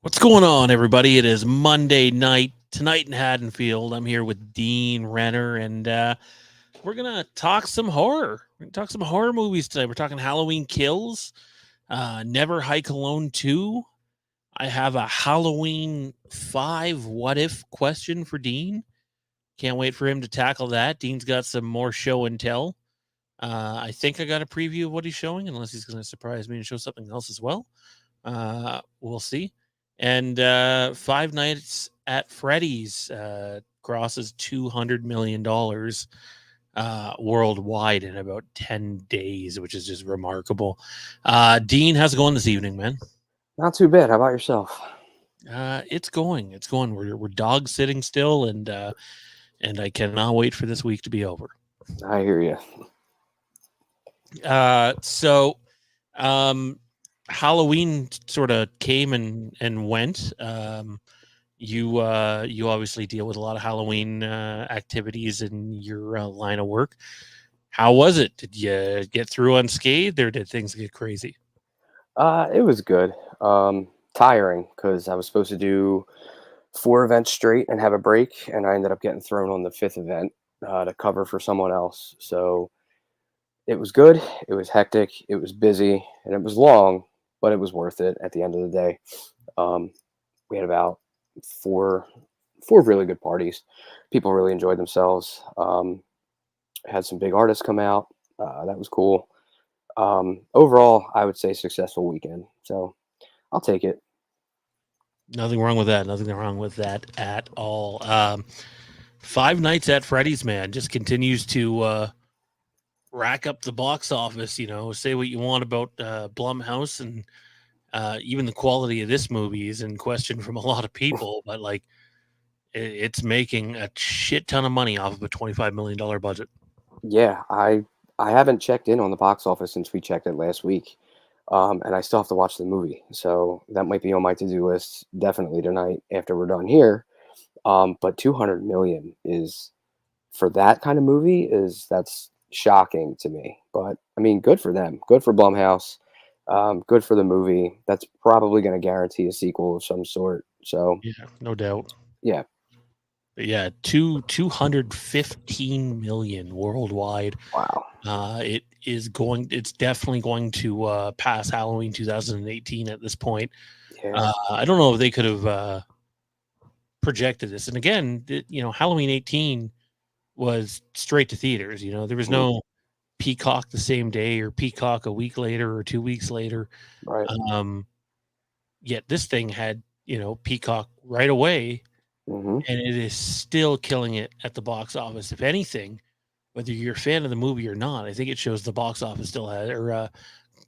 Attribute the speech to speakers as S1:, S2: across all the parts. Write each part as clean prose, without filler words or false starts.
S1: What's going on, everybody? It is Monday night tonight in Haddonfield. I'm here with Dean Renner, and we're gonna talk some horror. We're gonna talk some horror movies today. We're talking Halloween Kills, Never Hike Alone 2. I have a Halloween 5 what if question for Dean. Can't wait for him to tackle that. Dean's got some more show and tell. I think I got a preview of what he's showing, unless he's going to surprise me and show something else as well. We'll see. And Five Nights at Freddy's crosses $200 million worldwide in about 10 days, which is just remarkable. Dean, how's it going this evening, man?
S2: Not too bad. How about yourself?
S1: It's going. It's going. We're dog sitting still, and I cannot wait for this week to be over.
S2: I hear you.
S1: So Halloween sort of came and went. You obviously deal with a lot of Halloween activities in your line of work. How was it? Did you get through unscathed, or did things get crazy?
S2: It was good. Tiring because I was supposed to do 4 events straight and have a break, and I ended up getting thrown on the fifth event to cover for someone else. So it was good. It was hectic. It was busy, and it was long, but it was worth it at the end of the day. We had about four really good parties. People really enjoyed themselves. Had some big artists come out. That was cool. Overall, I would say successful weekend. So I'll take it.
S1: Nothing wrong with that. Nothing wrong with that at all. Five Nights at Freddy's, man, just continues to rack up the box office. Say what you want about Blumhouse, and even the quality of this movie is in question from a lot of people, but like it's making a shit ton of money off of a $25 million budget.
S2: Yeah, I haven't checked in on the box office since we checked it last week, and I still have to watch the movie. So that might be on my to-do list definitely tonight after we're done here. But 200 million is for that kind of movie is that's shocking to me. But I mean, good for them. Good for Blumhouse. Good for the movie. That's probably going to guarantee a sequel of some sort. So
S1: Yeah, no doubt.
S2: yeah,
S1: But yeah, 215 million worldwide.
S2: wow.
S1: It's definitely going to pass Halloween 2018 at this point.
S2: Yeah,
S1: I don't know if they could have projected this. And again, Halloween 18 was straight to theaters. There was
S2: mhm,
S1: no Peacock the same day or Peacock a week later or 2 weeks later.
S2: right.
S1: Um, Yet this thing had, Peacock right away,
S2: Hmm.
S1: and it is still killing it at the box office. If anything, whether you're a fan of the movie or not, I think it shows the box office still has, or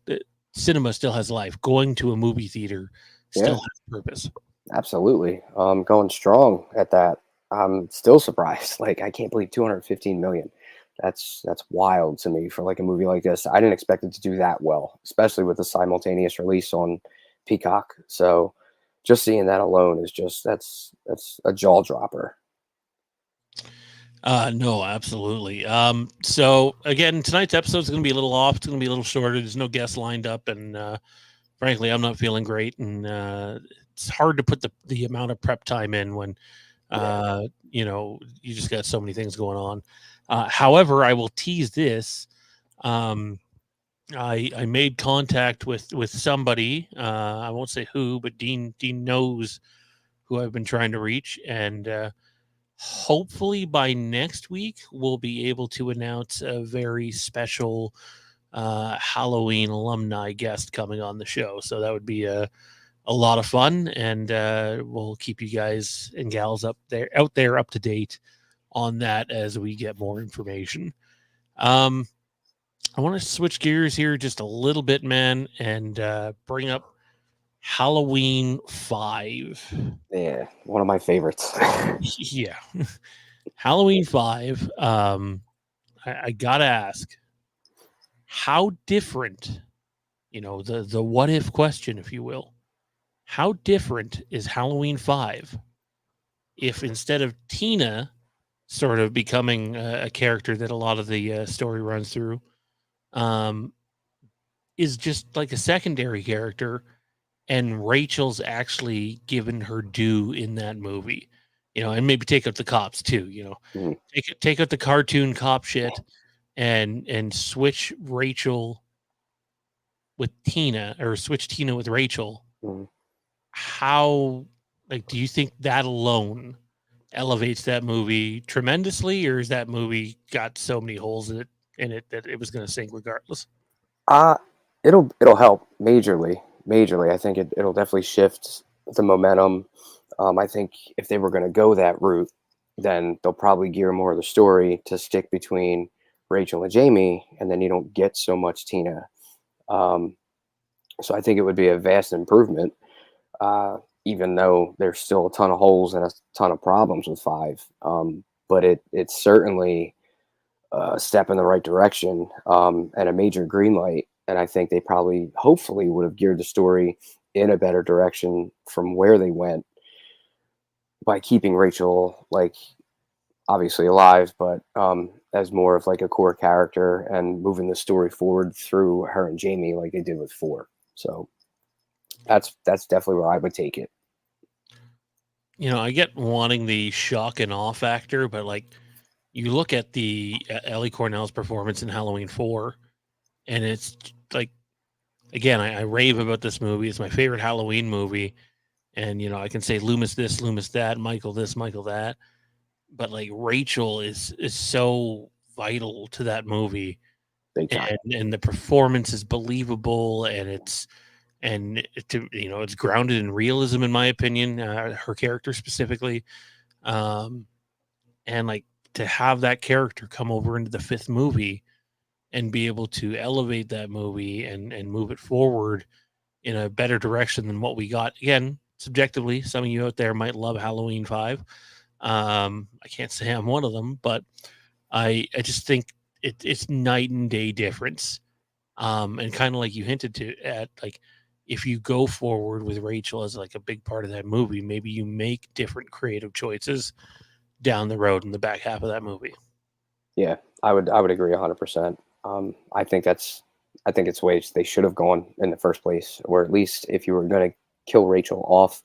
S1: the cinema still has life. Going to a movie theater still
S2: Yeah,
S1: has purpose.
S2: absolutely. Going strong at that. I'm still surprised. Like I can't believe 215 million. That's wild to me for like a movie like this. I didn't expect it to do that well, especially with the simultaneous release on Peacock. So just seeing that alone is just that's a jaw dropper.
S1: No, absolutely. So again, tonight's episode is going to be a little off. It's going to be a little shorter. There's no guests lined up, and frankly, I'm not feeling great, and it's hard to put the amount of prep time in when
S2: Yeah.
S1: you just got so many things going on. However, I will tease this. Um, I made contact with somebody. I won't say who, but Dean knows who I've been trying to reach, and hopefully by next week we'll be able to announce a very special Halloween alumni guest coming on the show. So that would be a lot of fun, and we'll keep you guys and gals out there up to date on that as we get more information. Um, I want to switch gears here just a little bit, man, and bring up Halloween 5.
S2: Yeah, one of my favorites.
S1: Yeah. Halloween 5. I gotta ask, how different, the what if question, if you will, how different is Halloween 5 if instead of Tina sort of becoming a character that a lot of the story runs through, um, is just like a secondary character and Rachel's actually given her due in that movie. And maybe take out the cops too.
S2: Mhm,
S1: Take out the cartoon cop shit and switch Rachel with Tina, or switch Tina with Rachel.
S2: mhm.
S1: How, like, do you think that alone elevates that movie tremendously, or is that movie got so many holes in it that it was going to sink regardless?
S2: Uh, it'll help majorly, majorly. I think it'll definitely shift the momentum. I think if they were going to go that route, then they'll probably gear more of the story to stick between Rachel and Jamie, and then you don't get so much Tina. Um, so I think it would be a vast improvement, even though there's still a ton of holes and a ton of problems with five. But it's certainly a step in the right direction, and a major green light. And I think they probably, hopefully, would have geared the story in a better direction from where they went by keeping Rachel, like, obviously alive, but as more of like a core character and moving the story forward through her and Jamie, like they did with four. So that's definitely where I would take it.
S1: I get wanting the shock and awe factor, but like you look at the Ellie Cornell's performance in Halloween 4, and it's like, again, I rave about this movie. It's my favorite Halloween movie. And, I can say Loomis this, Loomis that, Michael this, Michael that. But like Rachel is so vital to that movie.
S2: Big time.
S1: And the performance is believable, and it's grounded in realism, in my opinion, her character specifically. Um, and like, to have that character come over into the fifth movie and be able to elevate that movie and move it forward in a better direction than what we got. Again, subjectively, some of you out there might love Halloween 5. I can't say I'm one of them, but I just think it's night and day difference. And kind of like you hinted to at, like, if you go forward with Rachel as like a big part of that movie, maybe you make different creative choices down the road in the back half of that movie.
S2: Yeah, I would agree 100%. I think it's ways they should have gone in the first place, or at least if you were going to kill Rachel off,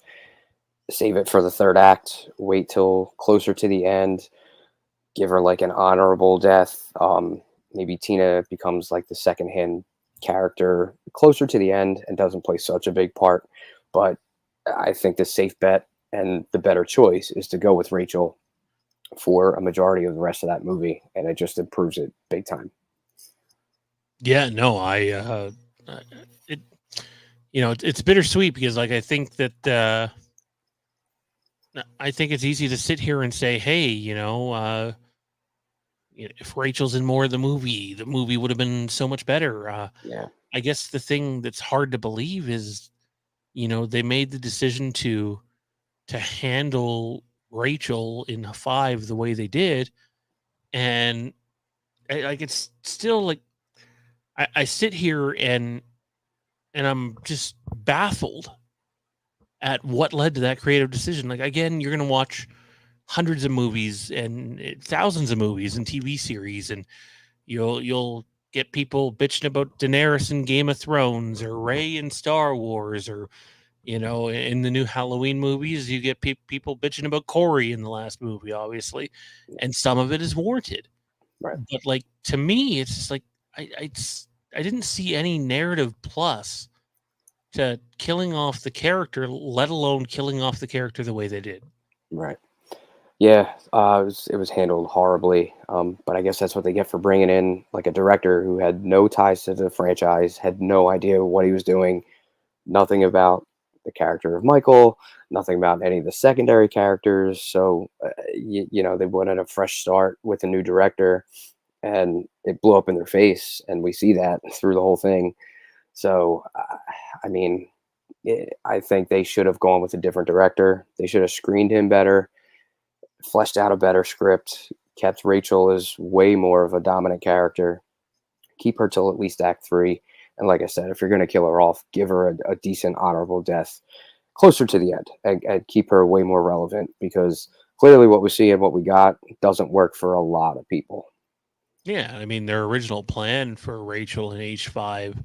S2: save it for the third act, wait till closer to the end, give her like an honorable death. Maybe Tina becomes like the second hand character closer to the end and doesn't play such a big part. But I think the safe bet and the better choice is to go with Rachel for a majority of the rest of that movie, and it just improves it big time.
S1: Yeah, no, uh, it it's bittersweet, because like I think it's easy to sit here and say, hey, if Rachel's in more of the movie would have been so much better.
S2: Yeah,
S1: I guess the thing that's hard to believe is, they made the decision to handle Rachel in 5 the way they did, and like, it's still like, I sit here and I'm just baffled at what led to that creative decision. Like, again, you're gonna watch hundreds of movies and thousands of movies and TV series, and you'll get people bitching about Daenerys in Game of Thrones, or Rey in Star Wars, or in the new Halloween movies, you get people bitching about Corey in the last movie, obviously, and some of it is warranted.
S2: right,
S1: But like, to me, it's just like, I didn't see any narrative plus to killing off the character, let alone killing off the character the way they did.
S2: right. Yeah, it was handled horribly. But I guess that's what they get for bringing in like a director who had no ties to the franchise, had no idea what he was doing, nothing about the character of Michael, nothing about any of the secondary characters. So, they wanted a fresh start with a new director, and it blew up in their face. And we see that through the whole thing. So, I mean, I think they should have gone with a different director. They should have screened him better, fleshed out a better script, kept Rachel as way more of a dominant character, keep her till at least act three. And like I said, if you're going to kill her off, give her a decent, honorable death closer to the end, and keep her way more relevant, because clearly what we see and what we got doesn't work for a lot of people.
S1: Yeah, I mean, their original plan for Rachel in H5,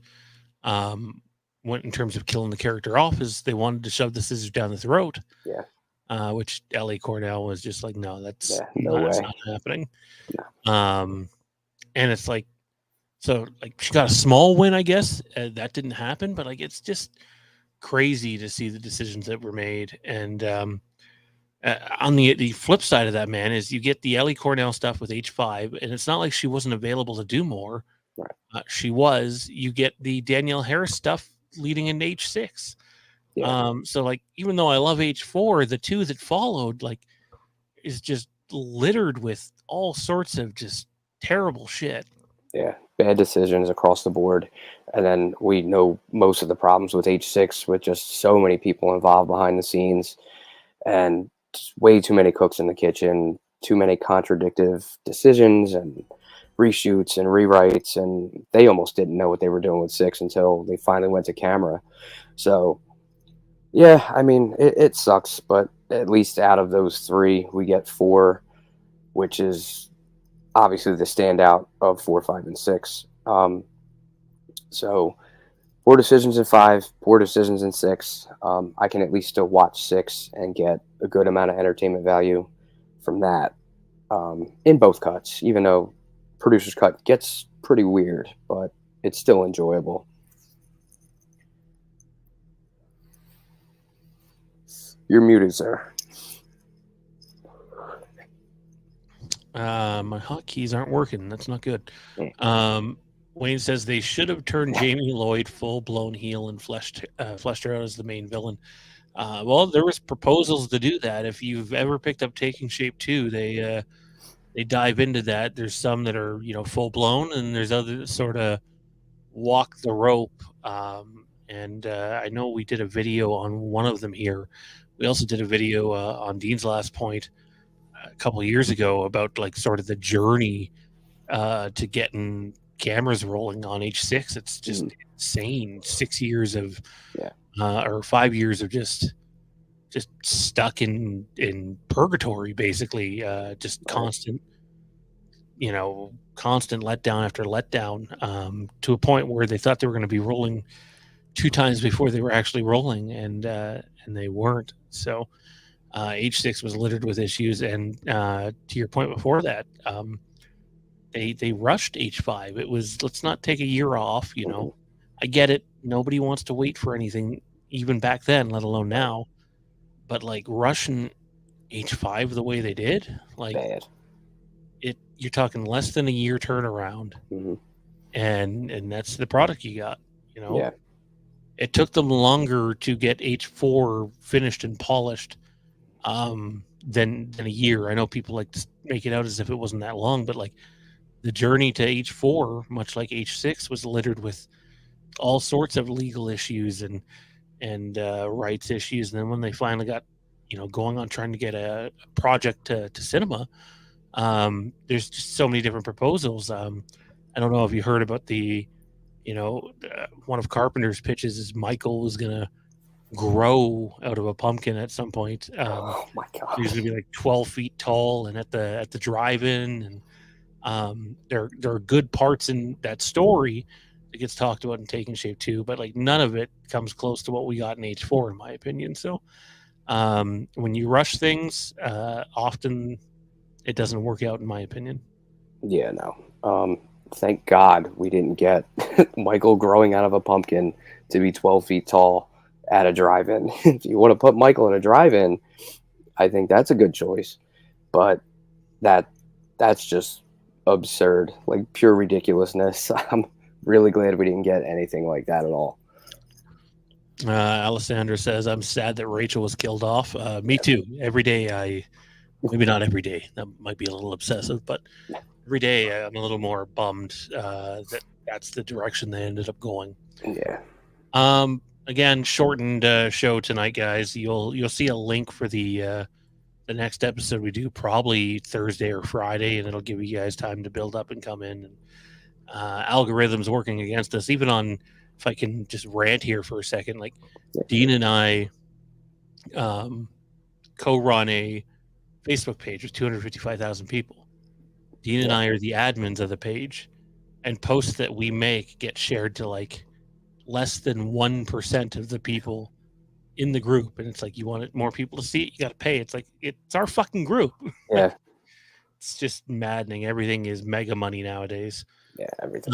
S1: um, went in terms of killing the character off is they wanted to shove the scissors down the throat.
S2: Yeah.
S1: Which Ellie Cornell was just like, no, that's
S2: No
S1: not,
S2: way.
S1: not happening.
S2: No.
S1: And it's like, so like she got a small win, I guess. That didn't happen, but like it's just crazy to see the decisions that were made. And on the flip side of that, man, is you get the Ellie Cornell stuff with H5, and it's not like she wasn't available to do more.
S2: Right.
S1: She was. You get the Danielle Harris stuff leading into H6.
S2: Yeah.
S1: So like, even though I love H4, the two that followed like is just littered with all sorts of just terrible shit.
S2: Yeah, bad decisions across the board. And then we know most of the problems with H6 with just so many people involved behind the scenes and way too many cooks in the kitchen, too many contradictive decisions and reshoots and rewrites. And they almost didn't know what they were doing with 6 until they finally went to camera. So, yeah, I mean, it sucks, but at least out of those 3, we get 4, which is obviously the standout of 4, 5, and 6. So poor decisions in 5, poor decisions in 6. I can at least still watch 6 and get a good amount of entertainment value from that in both cuts, even though producer's cut gets pretty weird, but it's still enjoyable. You're muted, sir.
S1: My hotkeys aren't working. That's not good. Wayne says they should have turned Jamie Lloyd full blown heel and fleshed her out as the main villain. Well, there was proposals to do that. If you've ever picked up Taking Shape 2, they dive into that. There's some that are full blown, and there's others sort of walk the rope. And I know we did a video on one of them here. We also did a video on Dean's Last Point a couple of years ago about like sort of the journey to getting cameras rolling on H6. It's just insane. 6 years of or 5 years of just stuck in purgatory, basically. Just constant letdown after letdown, to a point where they thought they were going to be rolling 2 times before they were actually rolling, and they weren't. So H6 was littered with issues, and to your point before that, they rushed H5. It was, let's not take a year off. I get it. Nobody wants to wait for anything, even back then, let alone now. But like rushing H5 the way they did, like
S2: bad.
S1: You're talking less than a year turnaround, and that's the product you got.
S2: Yeah.
S1: It took them longer to get H4 finished and polished than a year. I know people like to make it out as if it wasn't that long, but like the journey to H4, much like H6, was littered with all sorts of legal issues and rights issues. And then when they finally got going on trying to get a project to cinema, there's just so many different proposals. I don't know if you heard about the one of Carpenter's pitches is Michael was gonna grow out of a pumpkin at some point.
S2: Oh my god!
S1: He's gonna be like 12 feet tall, and at the drive-in, and there are good parts in that story that gets talked about in Taking Shape 2, but like none of it comes close to what we got in H4, in my opinion. So when you rush things, often it doesn't work out, in my opinion.
S2: Yeah, no. Thank God we didn't get Michael growing out of a pumpkin to be 12 feet tall at a drive-in. If you want to put Michael in a drive-in, I think that's a good choice. But that's just absurd, like pure ridiculousness. I'm really glad we didn't get anything like that at all.
S1: Alessandra says, I'm sad that Rachel was killed off. Me too. Every day maybe not every day. That might be a little obsessive, but every day I'm a little more bummed that's the direction they ended up going.
S2: Yeah.
S1: Again, shortened show tonight, guys. You'll see a link for the next episode we do probably Thursday or Friday, and it'll give you guys time to build up and come in. And algorithms working against us, even on, if I can just rant here for a second, like Dean and I co-run a Facebook page with 255,000 people. Dean and I are the admins of the page, and posts that we make get shared to like less than 1% of the people in the group, and it's like, you want more people to see it, you got to pay. It's like, it's our fucking group.
S2: Yeah,
S1: Like, it's just maddening. Everything is mega money nowadays.
S2: yeah, everything.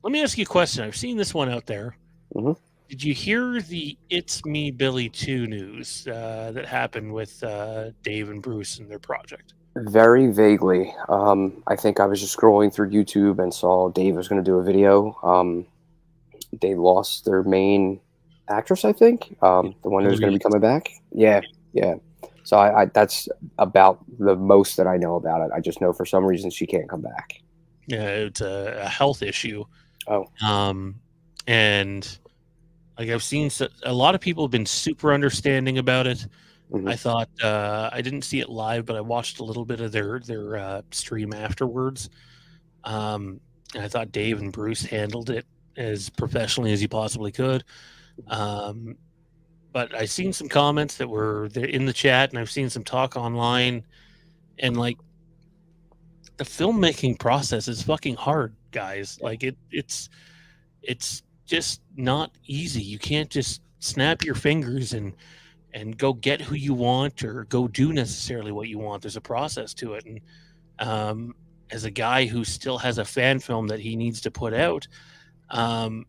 S1: Let me ask you a question. I've seen this one out there.
S2: Hmm.
S1: Did you hear the "It's Me, Billy 2" news that happened with Dave and Bruce and their project?
S2: Very vaguely. I think I was just scrolling through YouTube and saw Dave was going to do a video. They lost their main actress, I think,
S1: Yeah,
S2: the one who's going
S1: Hillary.
S2: to be coming back. Yeah, yeah. So I that's about the most that I know about it. I just know for some reason she can't come back.
S1: Yeah, it's a health issue.
S2: Oh,
S1: And like, I've seen a lot of people have been super understanding about it.
S2: hmm,
S1: I thought I didn't see it live, but I watched a little bit of their stream afterwards. And I thought Dave and Bruce handled it as professionally as you possibly could. Um, but I seen some comments that were there in the chat, and I've seen some talk online, and like, the filmmaking process is fucking hard, guys.
S2: yeah,
S1: Like, it's just not easy. You can't just snap your fingers and go get who you want or go do necessarily what you want. There's a process to it. And um, as a guy who still has a fan film that he needs to put out, um,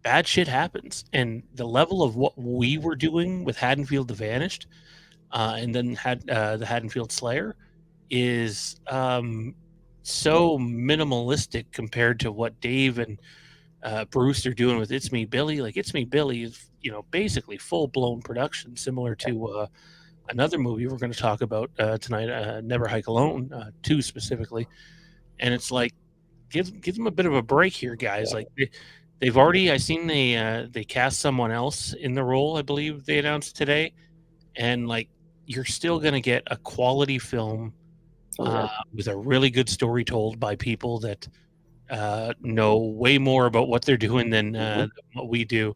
S1: bad shit happens. And the level of what we were doing with Haddonfield the Vanished, and then had the Haddonfield Slayer, is so minimalistic compared to what Dave and Bruce are doing with "It's Me, Billy." Like, "It's Me, Billy" is, basically full blown production, similar to another movie we're going to talk about tonight, "Never Hike Alone" 2 specifically. And it's like, give them a bit of a break here, guys.
S2: yeah.
S1: Like, they've already, I seen they cast someone else in the role. I believe they announced today, and like, you're still going to get a quality film
S2: Oh yeah.
S1: with a really good story told by people that know way more about what they're doing
S2: Hmm.
S1: than what we do.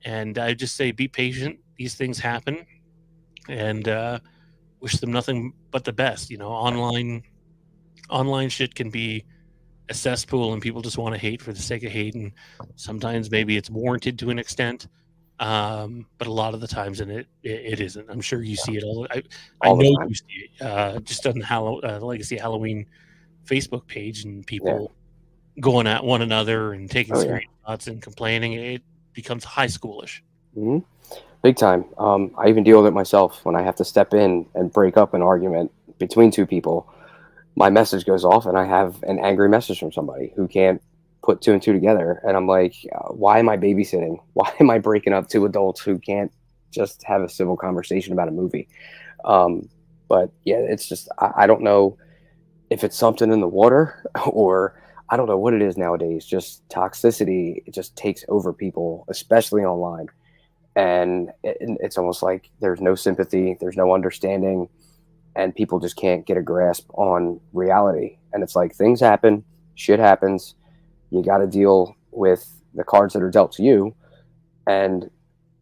S1: And I just say, be patient. These things happen, and wish them nothing but the best. Online shit can be a cesspool, and people just want to hate for the sake of hating. Sometimes maybe it's warranted to an extent, but a lot of the times, and it isn't. I'm sure you see it all. I
S2: All the
S1: know
S2: time.
S1: you see it just on the Legacy Halloween Facebook page, and
S2: Yeah.
S1: people going at one another and taking
S2: Oh yeah.
S1: screenshots and complaining. It becomes high schoolish.
S2: Hmm. Big time. I even deal with it myself when I have to step in and break up an argument between two people. My message goes off, and I have an angry message from somebody who can't put two and two together. And I'm like, why am I babysitting? Why am I breaking up two adults who can't just have a civil conversation about a movie? Um, but yeah, it's just, I don't know if it's something in the water or I don't know what it is nowadays. Just toxicity, it just takes over people, especially online. And it's almost like there's no sympathy, there's no understanding, and people just can't get a grasp on reality. And it's like things happen, shit happens. You got to deal with the cards that are dealt to you, and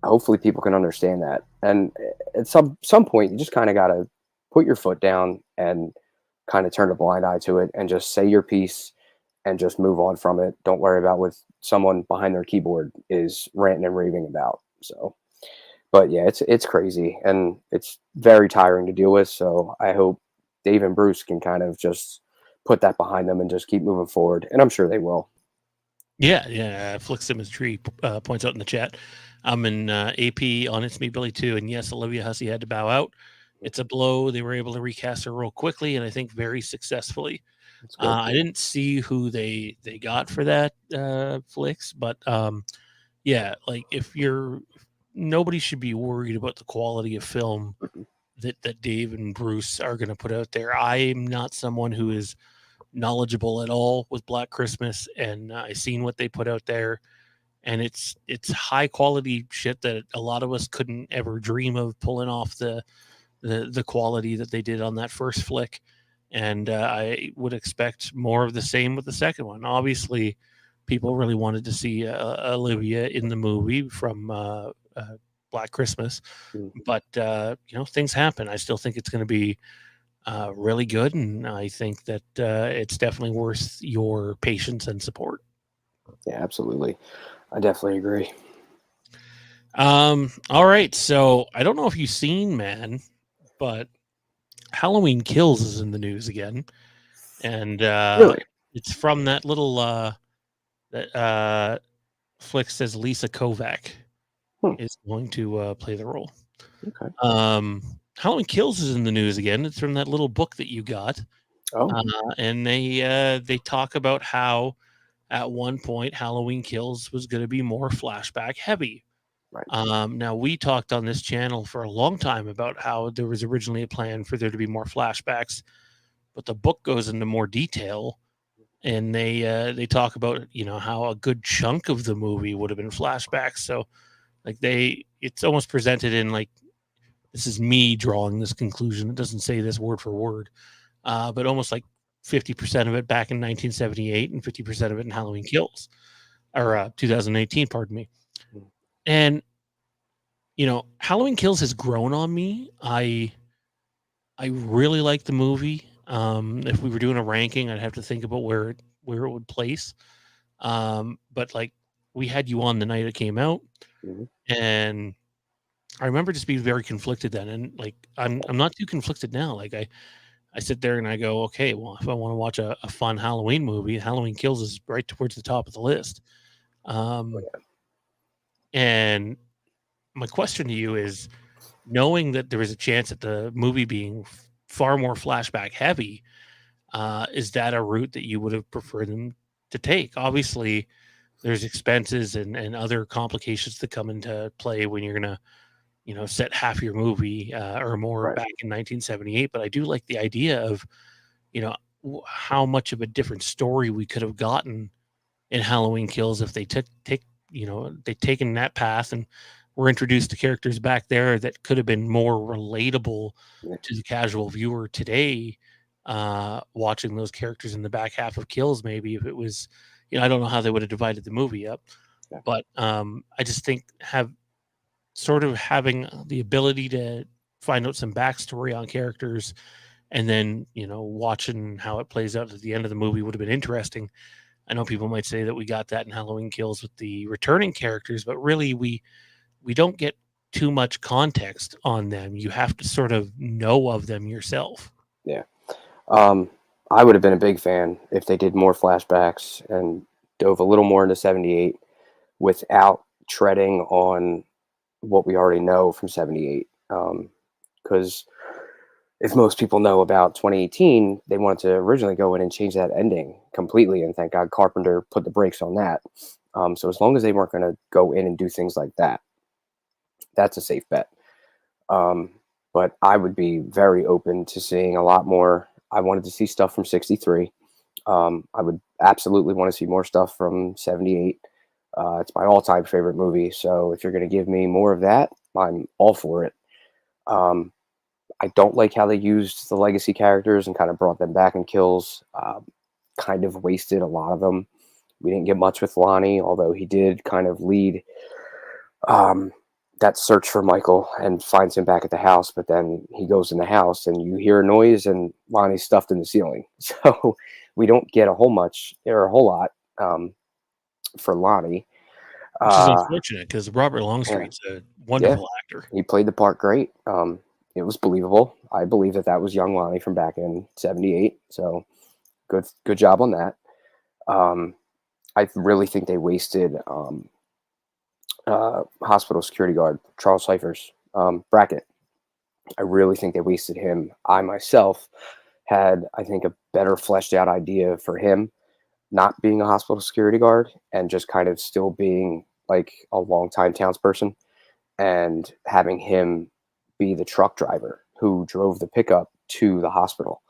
S2: hopefully people can understand that. And at some point, you just kind of got to put your foot down and kind of turn a blind eye to it, and just say your piece and just move on from it. Don't worry about what someone behind their keyboard is ranting and raving about. So but yeah, it's crazy and it's very tiring to deal with. So I hope Dave and Bruce can kind of just put that behind them and just keep moving forward. And I'm sure they will.
S1: Yeah, yeah. Flick Simmons Tree points out in the chat. I'm in AP on "It's Me, Billy" too, and yes, Olivia Hussey had to bow out. It's a blow. They were able to recast her role quickly, and I think very successfully.
S2: It's good.
S1: I didn't see who they got for that Flicks, but yeah, like, if you're nobody should be worried about the quality of film
S2: Mhm.
S1: that Dave and Bruce are going to put out there. I am not someone who is knowledgeable at all with Black Christmas, and I seen what they put out there, and it's high quality shit that a lot of us couldn't ever dream of pulling off the quality that they did on that first flick. And I would expect more of the same with the second one. Obviously, people really wanted to see Olivia in the movie from Black Christmas,
S2: Mm.
S1: but things happen. I still think it's going to be really good, and I think that it's definitely worth your patience and support.
S2: Yeah, absolutely. I definitely agree.
S1: All right. So I don't know if you've seen, man, but Halloween Kills is in the news again, and
S2: Really?
S1: it's from that little that flick says Lisa Kovac
S2: Hmm.
S1: is going to play the role.
S2: Okay.
S1: Halloween Kills is in the news again. It's from that little book that you got,
S2: Oh,
S1: and they talk about how at one point Halloween Kills was going to be more flashback heavy.
S2: right.
S1: Now we talked on this channel for a long time about how there was originally a plan for there to be more flashbacks, but the book goes into more detail, and they talk about how a good chunk of the movie would have been flashbacks. So like it's almost presented in like this is me drawing this conclusion. It doesn't say this word for word, but almost like 50% of it back in 1978 and 50% of it in Halloween Kills or 2018, pardon me.
S2: Mm.
S1: And Halloween Kills has grown on me. I really like the movie. If we were doing a ranking, I'd have to think about where it would place. But like we had you on the night it came out,
S2: Mhm.
S1: and I remember just being very conflicted then, and like I'm not too conflicted now. Like I sit there and I go, okay, well, if I want to watch a fun Halloween movie, Halloween Kills is right towards the top of the list.
S2: Oh,
S1: Um,
S2: yeah.
S1: and my question to you is, knowing that there is a chance at the movie being far more flashback heavy, is that a route that you would have preferred them to take? Obviously, there's expenses and other complications that come into play when you're gonna, set half your movie or more
S2: Right.
S1: back in 1978. But I do like the idea of, you know, how much of a different story we could have gotten in Halloween Kills if they they'd taken that path and were introduced to characters back there that could have been more relatable
S2: Yeah.
S1: to the casual viewer today, watching those characters in the back half of Kills. Maybe if it was, I don't know how they would have divided the movie up,
S2: Yeah.
S1: but I just think having the ability to find out some backstory on characters and then watching how it plays out at the end of the movie would have been interesting. I know people might say that we got that in Halloween Kills with the returning characters, but really we don't get too much context on them. You have to sort of know of them yourself.
S2: Yeah. Um, I would have been a big fan if they did more flashbacks and dove a little more into 78 without treading on what we already know from 78. Because if most people know about 2018, they wanted to originally go in and change that ending completely. And thank God Carpenter put the brakes on that. So as long as they weren't going to go in and do things like that, that's a safe bet. Um, but I would be very open to seeing a lot more. I wanted to see stuff from 63. I would absolutely want to see more stuff from 78. It's my all-time favorite movie. So if you're going to give me more of that, I'm all for it. Um, I don't like how they used the legacy characters and kind of brought them back in Kills. Kind of wasted a lot of them. We didn't get much with Lonnie, although he did kind of lead um, that search for Michael and finds him back at the house. But then he goes in the house and you hear a noise and Lonnie's stuffed in the ceiling. So we don't get a whole lot um, for Lonnie.
S1: Which is
S2: Uh,
S1: unfortunate because Robert
S2: yeah,
S1: Longstreet's a
S2: yeah,
S1: wonderful actor.
S2: he played the part great. It was believable. I believe that was young Lonnie from back in 78. So good job on that. Um, I really think they wasted hospital security guard Charles Cyphers bracket. I really think they wasted him. I myself had, I think, a better fleshed out idea for him not being a hospital security guard and just kind of still being like a longtime townsperson and having him be the truck driver who drove the pickup to the hospital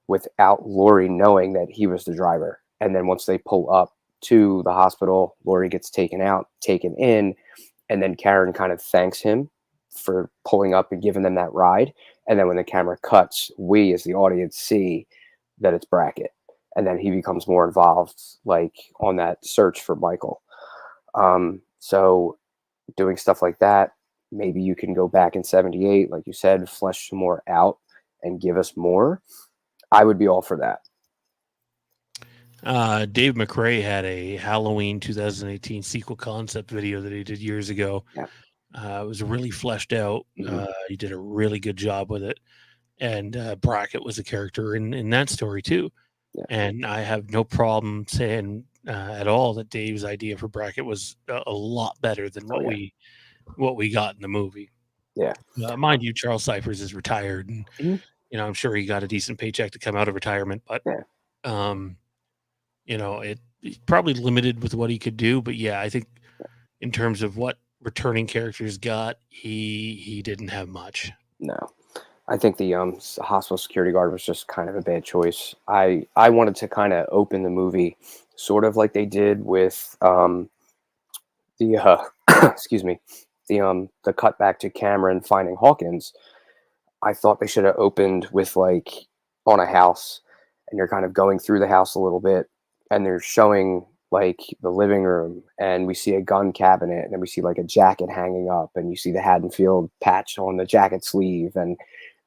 S2: without Lori knowing that he was the driver. And then once they pull up to the hospital, Lori gets taken out, taken in, and then Karen kind of thanks him for pulling up and giving them that ride. And then when the camera cuts, we as the audience see that it's Brackett. And then he becomes more involved, like on that search for Michael. So doing stuff like that, maybe you can go back in 78, like you said, flesh some more out and give us more. I would be all for that.
S1: Dave McRae had a Halloween 2018 sequel concept video that he did years ago.
S2: Yeah.
S1: It was really fleshed out.
S2: Hmm.
S1: He did a really good job with it. And Brackett was a character in that story too.
S2: Yeah.
S1: And I have no problem saying at all that Dave's idea for Brackett was a lot better than
S2: Oh yeah.
S1: what we got in the movie.
S2: Yeah.
S1: Mind you, Charles Cyphers is retired, and
S2: Mhm.
S1: I'm sure he got a decent paycheck to come out of retirement. But
S2: Yeah.
S1: um, it he's probably limited with what he could do. But yeah, I think in terms of what returning characters got, he didn't have much.
S2: No. I think the hospital security guard was just kind of a bad choice. I wanted to kind of open the movie sort of like they did with the excuse me, the cut back to Cameron finding Hawkins. I thought they should have opened with like on a house, and you're kind of going through the house a little bit, and they're showing like the living room, and we see a gun cabinet, and then we see like a jacket hanging up, and you see the Haddonfield patch on the jacket sleeve, and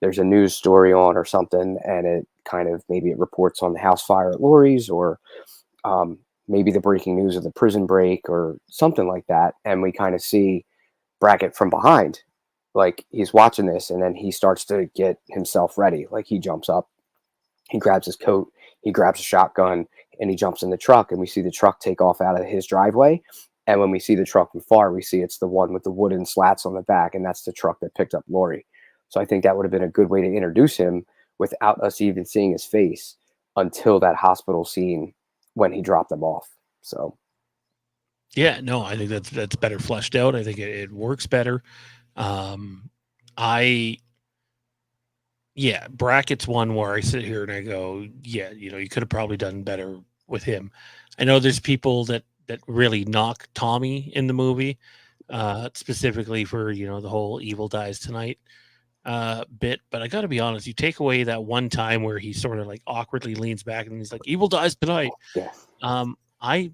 S2: there's a news story on or something, and it kind of maybe it reports on the house fire at Lori's, or um, maybe the breaking news of the prison break or something like that, and we kind of see Brackett from behind, like he's watching this, and then he starts to get himself ready. Like he jumps up, he grabs his coat, he grabs a shotgun, and he jumps in the truck, and we see the truck take off out of his driveway. And when we see the truck from far, we see it's the one with the wooden slats on the back, and that's the truck that picked up Lori. So I think that would have been a good way to introduce him without us even seeing his face until that hospital scene when he dropped them off. So
S1: Yeah, no, I think that's better fleshed out. I think it works better. Um, I Yeah, Brackett's one where I sit here and I go, yeah, you could have probably done better with him. I know there's people that really knock Tommy in the movie, specifically for the whole "evil dies tonight" bit. But I got to be honest, you take away that one time where he sort of like awkwardly leans back and he's like, "Evil dies tonight."
S2: yeah,
S1: I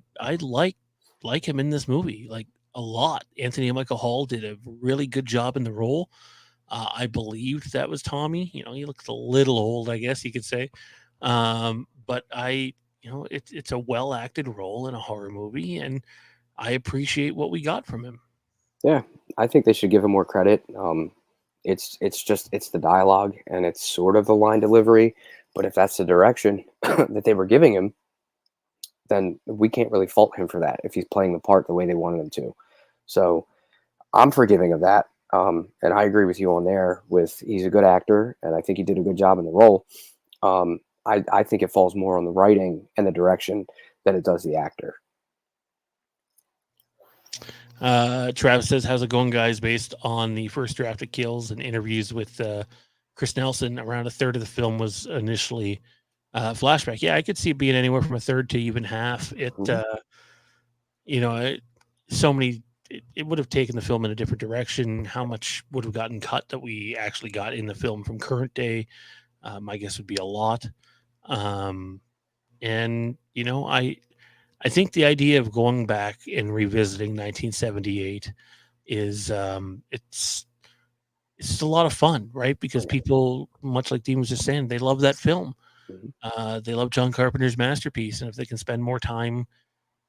S1: like him in this movie like a lot. Anthony Michael Hall did a really good job in the role. I believed that was Tommy. He looked a little old, I guess you could say. But it's a well acted role in a horror movie, and I appreciate what we got from him.
S2: yeah, I think they should give him more credit. It's the dialogue and it's sort of the line delivery, but if that's the direction that they were giving him, then we can't really fault him for that if he's playing the part the way they wanted him to. So I'm forgiving of that. And I agree with you on there. With he's a good actor, and I think he did a good job in the role. I think it falls more on the writing and the direction than it does the actor.
S1: Travis says, "How's it going, guys?" Based on the first draft of Kills and interviews with Chris Nelson, around a third of the film was initially flashback. Yeah, I could see it being anywhere from a third to even half.
S2: Mhm.
S1: You know, it, so many. It would have taken the film in a different direction. How much would have gotten cut that we actually got in the film from current day? My guess would be a lot. Um, and I think the idea of going back and revisiting 1978 is it's just a lot of fun, right?
S2: Oh,
S1: Because
S2: yeah.
S1: people, much like Dean was just saying, they love that film.
S2: Mhm.
S1: They love John Carpenter's masterpiece, and if they can spend more time,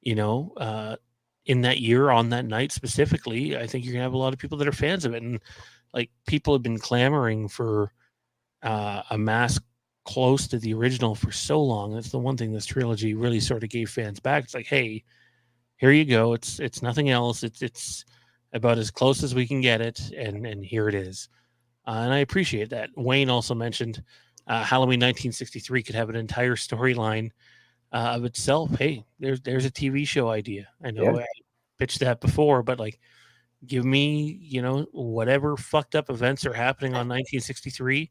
S1: you know, uh, in that year on that night specifically, I think you're gonna have a lot of people that are fans of it. And like people have been clamoring for a mask close to the original for so long. That's the one thing this trilogy really sort of gave fans back. It's like, hey, here you go. It's nothing else. It's about as close as we can get it, and here it is. And I appreciate that. Wayne also mentioned Halloween 1963 could have an entire storyline of itself. Hey, there's a TV show idea. I
S2: Yeah.
S1: know I pitched that before, but like, give me whatever fucked up events are happening on 1963,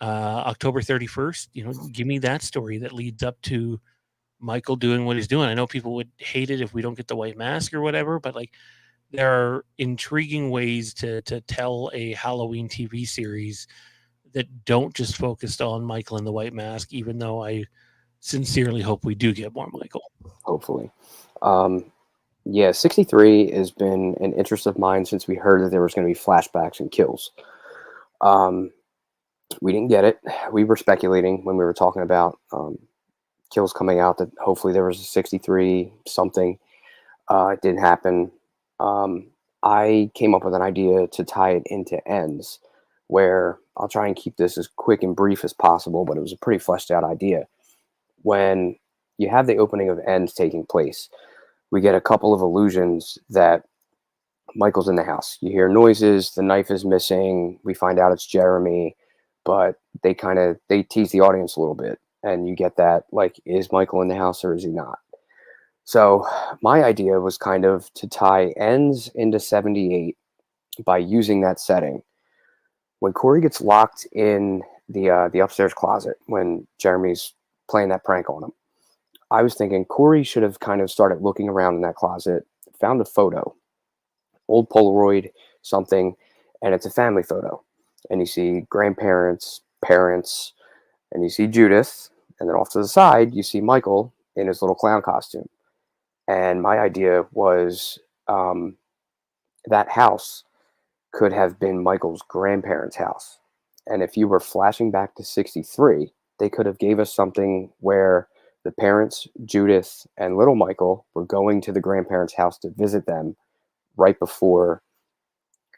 S1: October 31st. Give me that story that leads up to Michael doing what he's doing. I know people would hate it if we don't get the white mask or whatever, but like there are intriguing ways to tell a Halloween TV series that don't just focus on Michael and the White Mask, even though I sincerely hope we do get more Michael.
S2: Hopefully. Um, yeah, 63 has been an interest of mine since we heard that there was going to be flashbacks and kills. Um, we didn't get it. We were speculating when we were talking about kills coming out that hopefully there was a 63 something. It didn't happen. Um, I came up with an idea to tie it into ends, where I'll try and keep this as quick and brief as possible, but it was a pretty fleshed out idea. When you have the opening of ends taking place, we get a couple of illusions that Michael's in the house. You hear noises, the knife is missing. We find out it's Jeremy, but they tease the audience a little bit, and you get that, like, is Michael in the house or is he not? So my idea was kind of to tie ends into 78 by using that setting. When Corey gets locked in the upstairs closet when Jeremy's playing that prank on him, I was thinking Corey should have kind of started looking around in that closet, found a photo, old Polaroid, something, and it's a family photo. And you see grandparents, parents, and you see Judith, and then off to the side, you see Michael in his little clown costume. And my idea was that house could have been Michael's grandparents' house. And if you were flashing back to 63, they could have gave us something where the parents, Judith and little Michael, were going to the grandparents' house to visit them right before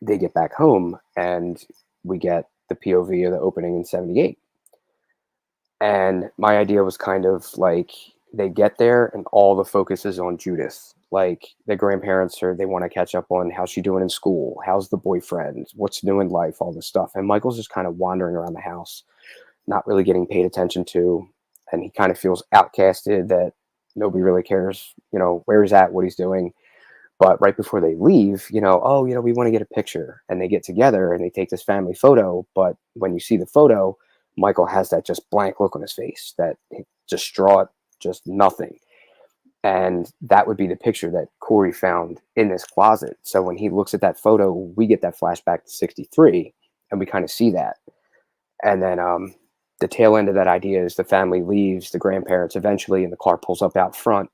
S2: they get back home, and we get the POV of the opening in 78. And my idea was kind of like they get there and all the focus is on Judith. Like the grandparents they want to catch up on how's she doing in school, how's the boyfriend, what's new in life, all this stuff. And Michael's just kind of wandering around the house, not really getting paid attention to, and he kind of feels outcasted, that nobody really cares, where he's at, what he's doing. But right before they leave, oh, we want to get a picture. And they get together and they take this family photo. But when you see the photo, Michael has that just blank look on his face, that distraught, just nothing. And that would be the picture that Corey found in this closet. So when he looks at that photo, we get that flashback to 63 and we kind of see that. And then the tail end of that idea is the family leaves, the grandparents eventually, and the car pulls up out front.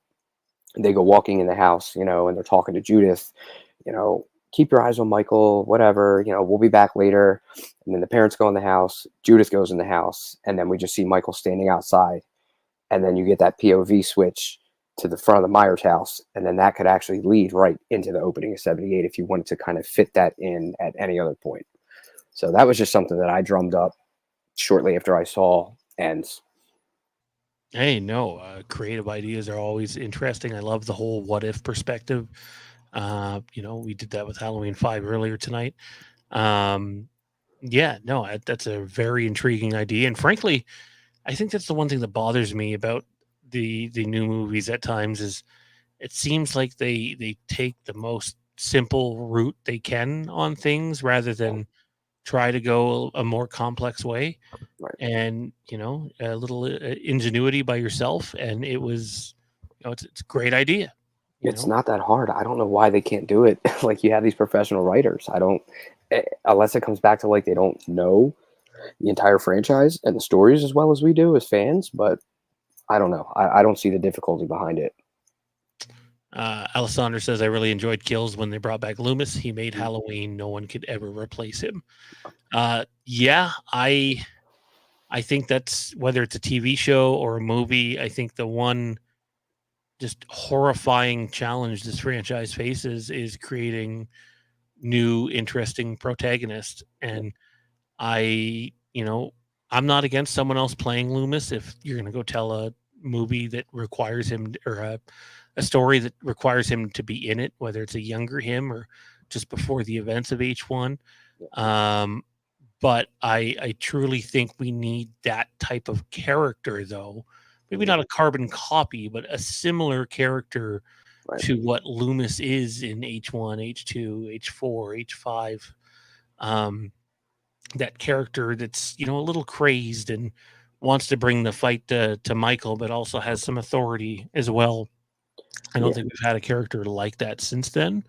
S2: They go walking in the house, and they're talking to Judith, keep your eyes on Michael, whatever, we'll be back later. And then the parents go in the house, Judith goes in the house, and then we just see Michael standing outside. And then you get that POV switch to the front of the Myers house. And then that could actually lead right into the opening of 78 if you wanted to kind of fit that in at any other point. So that was just something that I drummed up shortly after I saw Ends.
S1: Hey, no, creative ideas are always interesting. I love the whole what if perspective. We did that with Halloween 5 earlier tonight. Um, yeah, no, that's a very intriguing idea. And frankly, I think that's the one thing that bothers me about the new movies at times is it seems like they take the most simple route they can on things rather than try to go a more complex way.
S2: Right.
S1: And a little ingenuity by yourself, and it was, it's a great idea.
S2: It's not that hard. I don't know why they can't do it. Like, you have these professional writers. I don't, unless it comes back to like they don't know the entire franchise and the stories as well as we do as fans. But I don't know. I don't see the difficulty behind it.
S1: Alessandro says, I really enjoyed Kills when they brought back Loomis. He made Halloween. No one could ever replace him. Yeah, I think that's, whether it's a TV show or a movie, I think the one just horrifying challenge this franchise faces is creating new, interesting protagonists. And I'm not against someone else playing Loomis if you're going to go tell a movie that requires him, or a story that requires him to be in it, whether it's a younger him or just before the events of H1. But I truly think we need that type of character, though. Maybe not a carbon copy, but a similar character to what Loomis is in H1, H2, H4, H5. That character that's, a little crazed and wants to bring the fight to Michael, but also has some authority as well. I don't think we've had a character like that since then.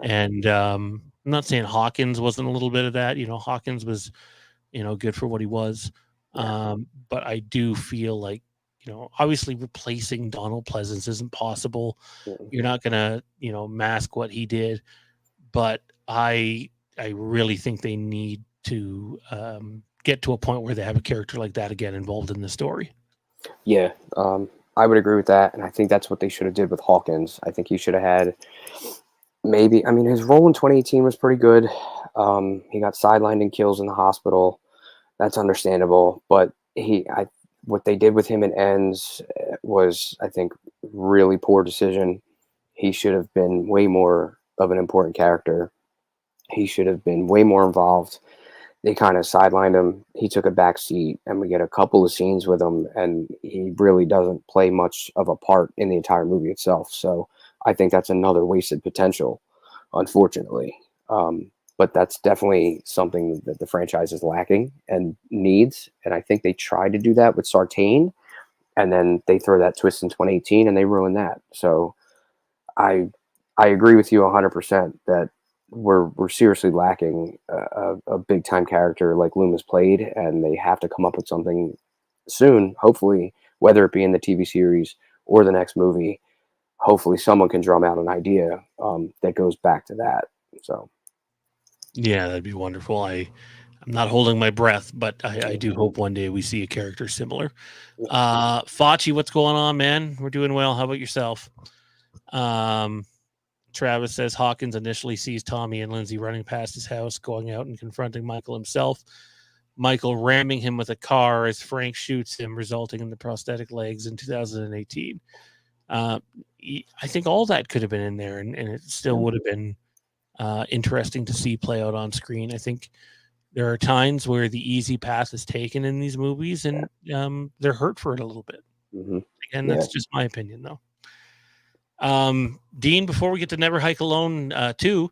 S1: And I'm not saying Hawkins wasn't a little bit of that. Hawkins was, good for what he was. But I do feel like, obviously replacing Donald Pleasance isn't possible. You're not going to, mask what he did. But I really think they need to get to a point where they have a character like that again involved in the story.
S2: Yeah. I would agree with that, and I think that's what they should have did with Hawkins. I think he should have had maybe. I mean, his role in 2018 was pretty good. He got sidelined in Kills in the hospital. That's understandable, but what they did with him in Ends was, I think, really poor decision. He should have been way more of an important character. He should have been way more involved. They kind of sidelined him. He took a back seat, and we get a couple of scenes with him, and he really doesn't play much of a part in the entire movie itself. So I think that's another wasted potential, unfortunately. But that's definitely something that the franchise is lacking and needs. And I think they tried to do that with Sartain, and then they throw that twist in 2018, and they ruin that. So I I agree with you 100% that we're seriously lacking a big time character like Loomis played, and they have to come up with something soon. Hopefully, whether it be in the TV series or the next movie, hopefully someone can drum out an idea that goes back to that. So
S1: Yeah, that'd be wonderful. I'm not holding my breath, but I do hope one day we see a character similar. Fauci, what's going on, man? We're doing well. How about yourself? Travis says Hawkins initially sees Tommy and Lindsay running past his house, going out and confronting Michael himself. Michael ramming him with a car as Frank shoots him, resulting in the prosthetic legs in 2018. I think all that could have been in there, and it still would have been interesting to see play out on screen. I think there are times where the easy path is taken in these movies, and they're hurt for it a little bit.
S2: Mm-hmm.
S1: Again, that's just my opinion, though. Dean, before we get to Never Hike Alone 2,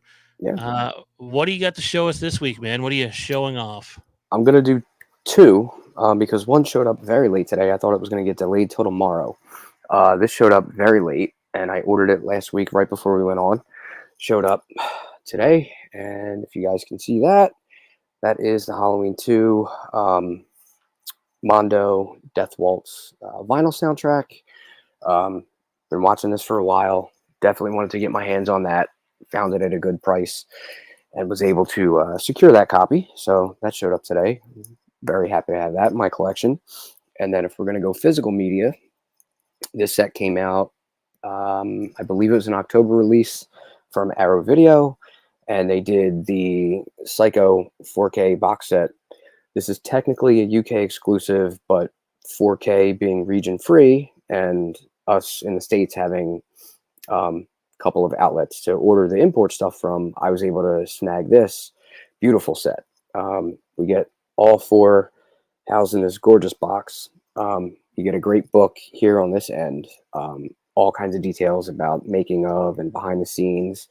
S1: what do you got to show us this week, man? What are you showing off?
S2: I'm going to do two because one showed up very late today. I thought it was going to get delayed till tomorrow. This showed up very late, and I ordered it last week right before we went on. Showed up today, and if you guys can see that, that is the Halloween 2 Mondo Death Waltz vinyl soundtrack. Been watching this for a while. Definitely wanted to get my hands on that. Found it at a good price and was able to secure that copy. So that showed up today. Very happy to have that in my collection. And then if we're going to go physical media, this set came out, I believe it was an October release from Arrow Video, and they did the Psycho 4K box set. This is technically a UK exclusive, but 4K being region free and us in the States having a couple of outlets to order the import stuff from, I was able to snag this beautiful set. We get all four housed in this gorgeous box. You get a great book here on this end, all kinds of details about making of and behind the scenes.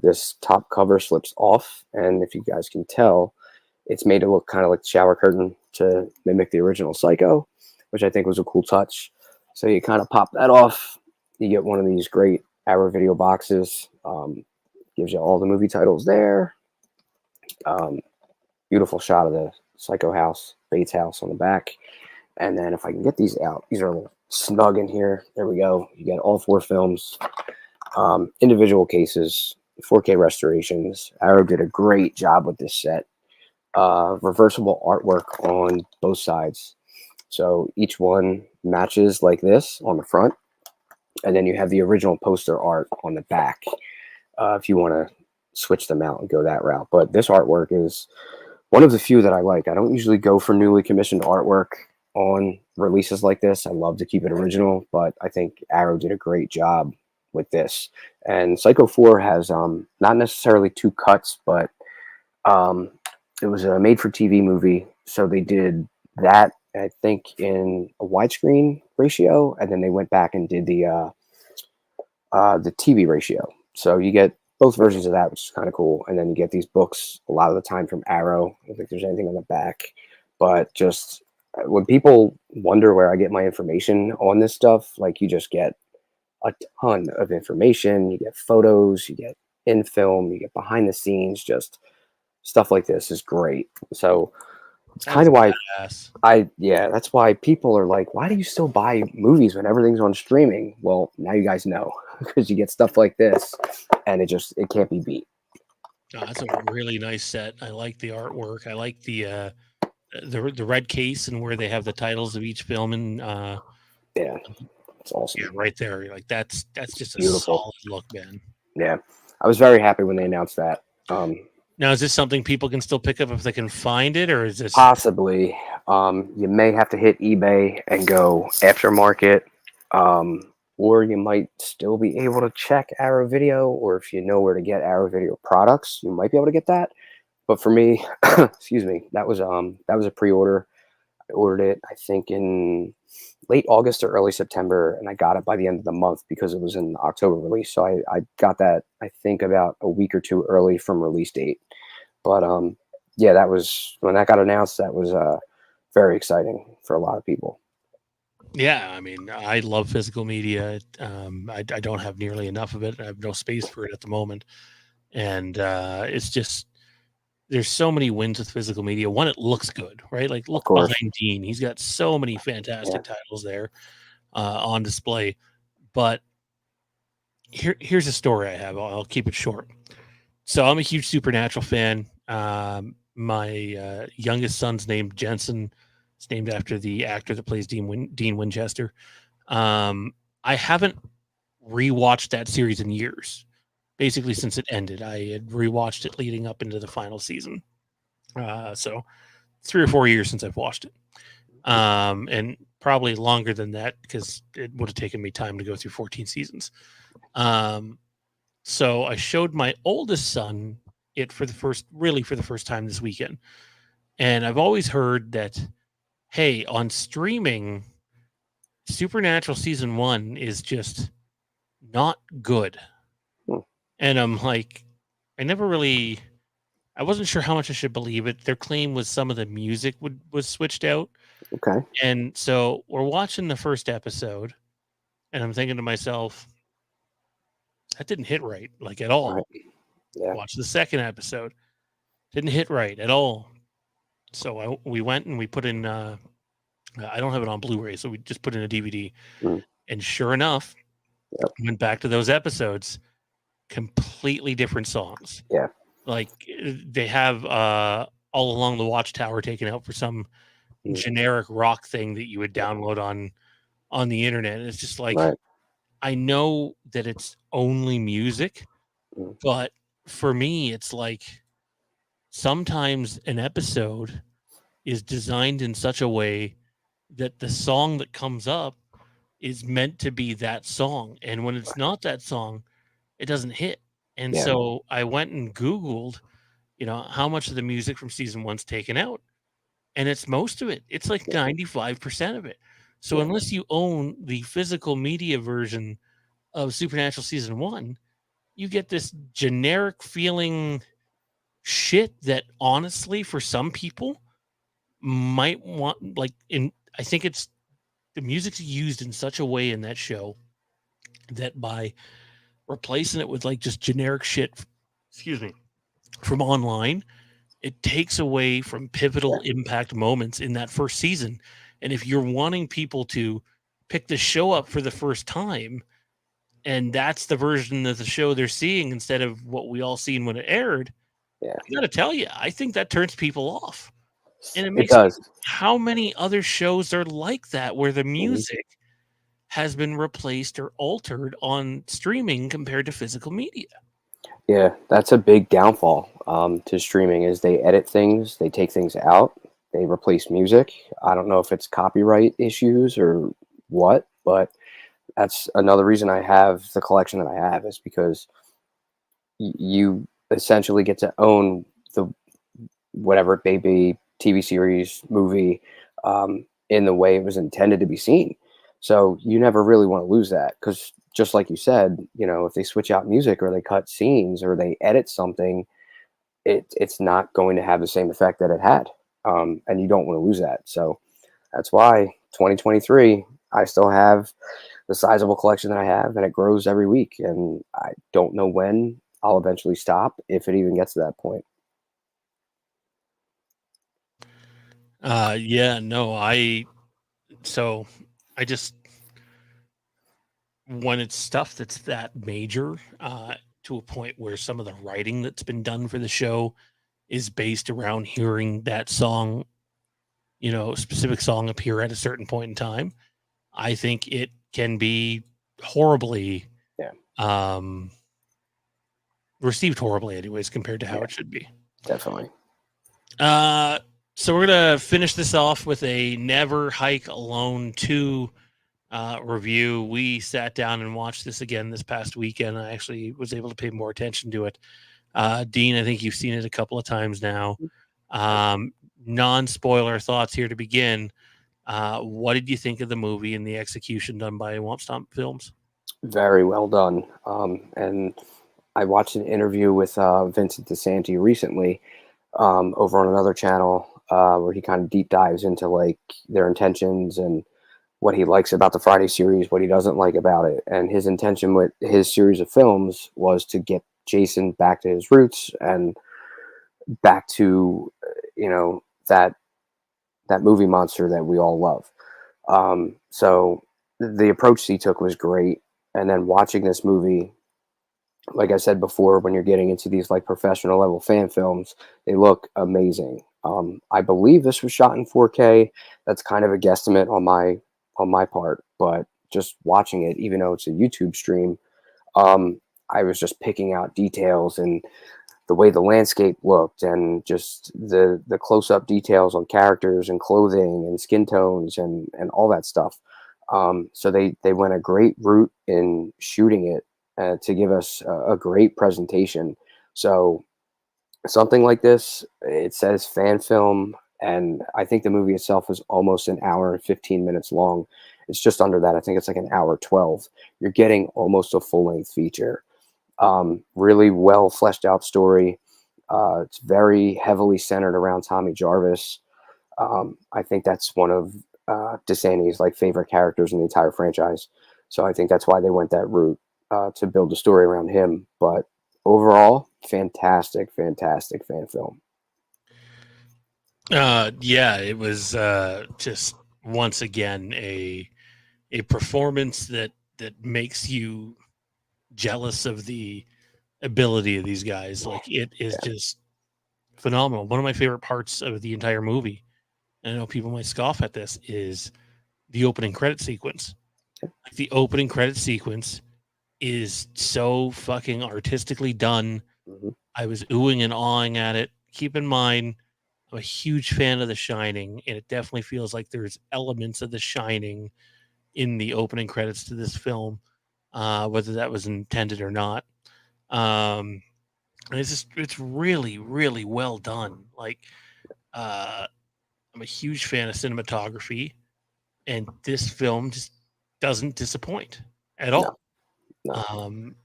S2: This top cover slips off, and if you guys can tell, it's made to look kind of like the shower curtain to mimic the original Psycho, which I think was a cool touch. So you kind of pop that off. You get one of these great Arrow Video boxes. Gives you all the movie titles there. Beautiful shot of the Psycho house, Bates house on the back. And then if I can get these out, these are a little snug in here. There we go. You get all four films, individual cases, 4K restorations. Arrow did a great job with this set. Reversible artwork on both sides. So each one matches like this on the front. And then you have the original poster art on the back if you want to switch them out and go that route. But this artwork is one of the few that I like. I don't usually go for newly commissioned artwork on releases like this. I love to keep it original, but I think Arrow did a great job with this. And Psycho 4 has not necessarily two cuts, but it was a made-for-TV movie, so they did that, I think, in a widescreen ratio, and then they went back and did the TV ratio. So you get both versions of that, which is kind of cool. And then you get these books a lot of the time from Arrow. I don't think there's anything on the back, but just when people wonder where I get my information on this stuff, like you just get a ton of information. You get photos, you get in film, you get behind the scenes, just stuff like this is great. So it's kind of why that's why people are like, why do you still buy movies when everything's on streaming? Well, now you guys know, because you get stuff like this and it can't be beat.
S1: Oh, that's a really nice set. I like the artwork. I like the red case and where they have the titles of each film and
S2: It's awesome.
S1: Yeah, right there. Like that's just a
S2: Beautiful.
S1: solid look, man.
S2: Yeah, I was very happy when they announced that.
S1: Now, is this something people can still pick up if they can find it, or is this
S2: Possibly, you may have to hit eBay and go aftermarket, or you might still be able to check Arrow Video, or if you know where to get Arrow Video products, you might be able to get that. But for me, excuse me, that was a pre-order. I ordered it, I think, in late August or early September, and I got it by the end of the month because it was an October release. So I got that, I think, about a week or two early from release date. But yeah, that was when that got announced. That was very exciting for a lot of people.
S1: Yeah, I mean, I love physical media. I don't have nearly enough of it. I have no space for it at the moment, and it's just there's so many wins with physical media. One, it looks good, right? Like
S2: Of
S1: look
S2: course,
S1: behind Dean; he's got so many
S2: yeah.
S1: fantastic titles there on display. But here's a story I have. I'll keep it short. So I'm a huge Supernatural fan. My youngest son's named Jensen. It's named after the actor that plays Dean Winchester. I haven't rewatched that series in years, basically since it ended. I had rewatched it leading up into the final season. So 3 or 4 years since I've watched it. And probably longer than that because it would have taken me time to go through 14 seasons. So I showed my oldest son it for the first time this weekend. And I've always heard that, hey, on streaming, Supernatural season 1 is just not good.
S2: Hmm.
S1: And I'm like, I wasn't sure how much I should believe it. Their claim was some of the music was switched out.
S2: Okay.
S1: And so we're watching the first episode, and I'm thinking to myself, that didn't hit right, like at all.
S2: Right. Yeah.
S1: Watch the second episode. Didn't hit right at all. So we went and we put in, I don't have it on Blu-ray, so we just put in a DVD.
S2: Mm.
S1: And sure enough,
S2: Yep.
S1: went back to those episodes, completely different songs.
S2: Yeah.
S1: Like they have All Along the Watchtower taken out for some generic rock thing that you would download on the internet. And it's just like,
S2: Right.
S1: I know that it's only music,
S2: Mm.
S1: but for me, it's like sometimes an episode is designed in such a way that the song that comes up is meant to be that song. And when it's not that song, it doesn't hit. And
S2: Yeah.
S1: so I went and Googled, how much of the music from season 1's taken out. And it's most of it. It's like 95% of it. So
S2: Yeah.
S1: unless you own the physical media version of Supernatural season 1, you get this generic feeling shit that honestly for some people might want I think it's the music's used in such a way in that show that by replacing it with like just generic shit, excuse me, from online, it takes away from pivotal impact moments in that first season. And if you're wanting people to pick the show up for the first time, and that's the version of the show they're seeing instead of what we all seen when it aired,
S2: Yeah.
S1: I gotta tell you, I think that turns people off. And it
S2: It
S1: makes me,
S2: does.
S1: how many other shows are like that where the music has been replaced or altered on streaming compared to physical media?
S2: Yeah, that's a big downfall to streaming is they edit things, they take things out, they replace music. I don't know if it's copyright issues or what, but that's another reason I have the collection that I have is because you essentially get to own the whatever it may be TV series, movie, in the way it was intended to be seen. So you never really want to lose that because just like you said, if they switch out music or they cut scenes or they edit something, it's not going to have the same effect that it had. And you don't want to lose that. So that's why 2023, I still have the sizable collection that I have, and it grows every week. And I don't know when I'll eventually stop, if it even gets to that point.
S1: Yeah, no, I just when it's stuff that's that major, to a point where some of the writing that's been done for the show is based around hearing that song, specific song appear at a certain point in time. I think it can be horribly
S2: Yeah.
S1: um, received horribly, anyways, compared to how
S2: Yeah,
S1: it should be.
S2: definitely.
S1: Uh, so we're gonna finish this off with a Never Hike Alone 2 review. We sat down and watched this again this past weekend. I actually was able to pay more attention to it. Dean, I think you've seen it a couple of times now. Non-spoiler thoughts here to begin. What did you think of the movie and the execution done by Womp Stomp Films?
S2: Very well done. And I watched an interview with Vincent DeSanti recently over on another channel where he kind of deep dives into like their intentions and what he likes about the Friday series, what he doesn't like about it. And his intention with his series of films was to get Jason back to his roots and back to, you know, that movie monster that we all love. So the approach he took was great. And then watching this movie, like I said before, when you're getting into these like professional level fan films, they look amazing. I believe this was shot in 4K. That's kind of a guesstimate on my part, but just watching it, even though it's a YouTube stream, I was just picking out details and the way the landscape looked and just the close-up details on characters and clothing and skin tones and all that stuff. So they went a great route in shooting it to give us a great presentation. So something like this, it says fan film, and I think the movie itself is almost an hour and 15 minutes long. It's just under that. I think it's like an hour 12. You're getting almost a full-length feature. Really well fleshed out story. It's very heavily centered around Tommy Jarvis. I think that's one of DeSanti's like favorite characters in the entire franchise. So I think that's why they went that route to build a story around him. But overall, fantastic, fantastic fan film.
S1: Yeah, it was just once again a performance that makes you jealous of the ability of these guys. Like it is
S2: Yeah,
S1: just phenomenal. One of my favorite parts of the entire movie, and I know people might scoff at this, is the opening credit sequence. Like the opening credit sequence is so fucking artistically done.
S2: hmm
S1: I was oohing and awing at it. Keep in mind, I'm a huge fan of The Shining, and it definitely feels like there's elements of The Shining in the opening credits to this film, whether that was intended or not. Um, and it's really, really well done. Like, uh, I'm a huge fan of cinematography, and this film just doesn't disappoint at
S2: no,
S1: all.
S2: no,
S1: Um,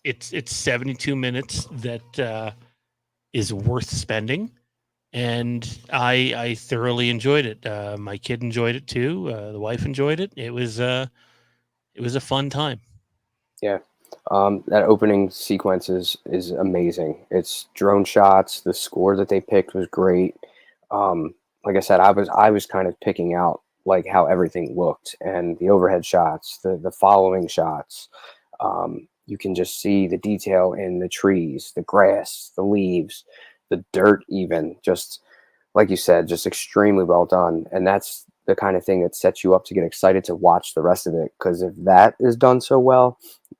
S1: it's 72 minutes that is worth spending, and I thoroughly enjoyed it. My kid enjoyed it too. The wife enjoyed it. It was a fun time.
S2: yeah. That opening sequence is amazing. It's drone shots. The score that they picked was great. Like I said, I was kind of picking out like how everything looked and the overhead shots, the following shots. You can just see the detail in the trees, the grass, the leaves, the dirt, even just like you said, just extremely well done. And that's the kind of thing that sets you up to get excited to watch the rest of it. Because if that is done so well,